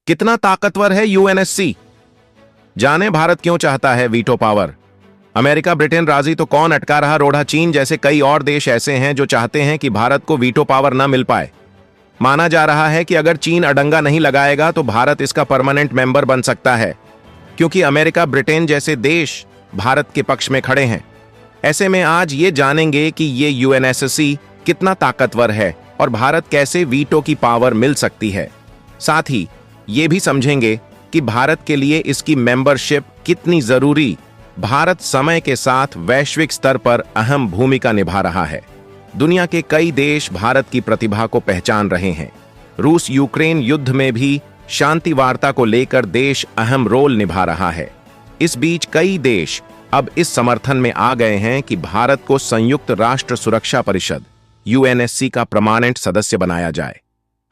कितना ताकतवर है यूएनएससी? जाने भारत क्यों चाहता है वीटो पावर। अमेरिका ब्रिटेन राजी तो कौन अटका रहा रोड़ा। चीन जैसे कई और देश ऐसे हैं जो चाहते हैं कि भारत को वीटो पावर न मिल पाए। माना जा रहा है कि अगर चीन अडंगा नहीं लगाएगा तो भारत इसका परमानेंट मेंबर बन सकता है, क्योंकि अमेरिका ब्रिटेन जैसे देश भारत के पक्ष में खड़े हैं। ऐसे में आज ये जानेंगे कि ये यूएनएससी कितना ताकतवर है और भारत कैसे वीटो की पावर मिल सकती है। साथ ही ये भी समझेंगे कि भारत के लिए इसकी मेंबरशिप कितनी जरूरी। भारत समय के साथ वैश्विक स्तर पर अहम भूमिका निभा रहा है। दुनिया के कई देश भारत की प्रतिभा को पहचान रहे हैं। रूस यूक्रेन युद्ध में भी शांति वार्ता को लेकर देश अहम रोल निभा रहा है। इस बीच कई देश अब इस समर्थन में आ गए हैं कि भारत को संयुक्त राष्ट्र सुरक्षा परिषद यूएनएससी का परमानेंट सदस्य बनाया जाए।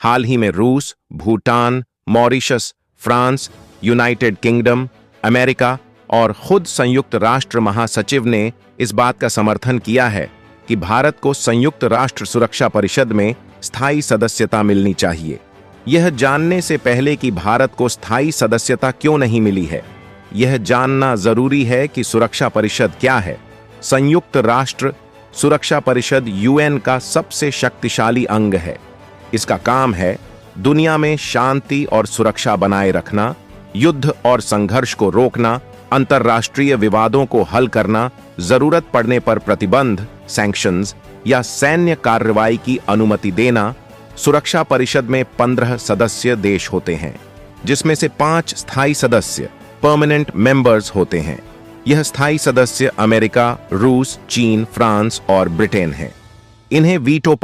हाल ही में रूस, Bhutan, Mauritius, France, United kingdom, America और खुद संयुक्त राष्ट्र महासचिव ने इस बात का समर्थन किया है कि भारत को संयुक्त राष्ट्र सुरक्षा परिषद में स्थायी सदस्यता मिलनी चाहिए। यह जानने से पहले कि भारत को स्थायी सदस्यता क्यों नहीं मिली है, यह जानना जरूरी है कि सुरक्षा परिषद क्या है। संयुक्त राष्ट्र सुरक्षा परिषद यूएन का सबसे शक्तिशाली अंग है। इसका काम है दुनिया में शांति और सुरक्षा बनाए रखना, युद्ध और संघर्ष को रोकना, अंतर्राष्ट्रीय विवादों को हल करना, जरूरत पड़ने पर प्रतिबंध, सैंक्शंस या सैन्य कार्रवाई की अनुमति देना। सुरक्षा परिषद में 15 सदस्य देश होते हैं, जिसमें से 5 स्थायी सदस्य परमानेंट मेंबर्स होते हैं। यह स्थायी सदस्य अमेरिका, रूस, चीन, फ्रांस और ब्रिटेन हैं। इन्हें वीटो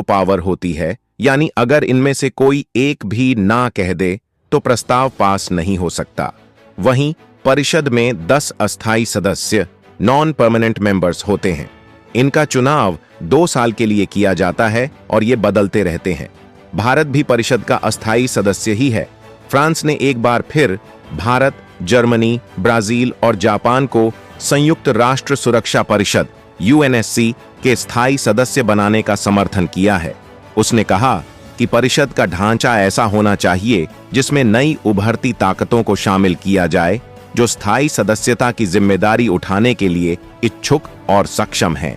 पावर होती है, यानी अगर इनमें से कोई एक भी ना कह दे तो प्रस्ताव पास नहीं हो सकता। वहीं परिषद में 10 अस्थायी सदस्य नॉन परमानेंट मेंबर्स होते हैं। इनका चुनाव 2 साल के लिए किया जाता है और ये बदलते रहते हैं। भारत भी परिषद का अस्थायी सदस्य ही है। फ्रांस ने एक बार फिर भारत, जर्मनी, ब्राजील और जापान को संयुक्त राष्ट्र सुरक्षा परिषद यूएनएससी के स्थायी सदस्य बनाने का समर्थन किया है। उसने कहा कि परिषद का ढांचा ऐसा होना चाहिए जिसमें नई उभरती ताकतों को शामिल किया जाए, जो स्थायी सदस्यता की जिम्मेदारी उठाने के लिए इच्छुक और सक्षम हैं।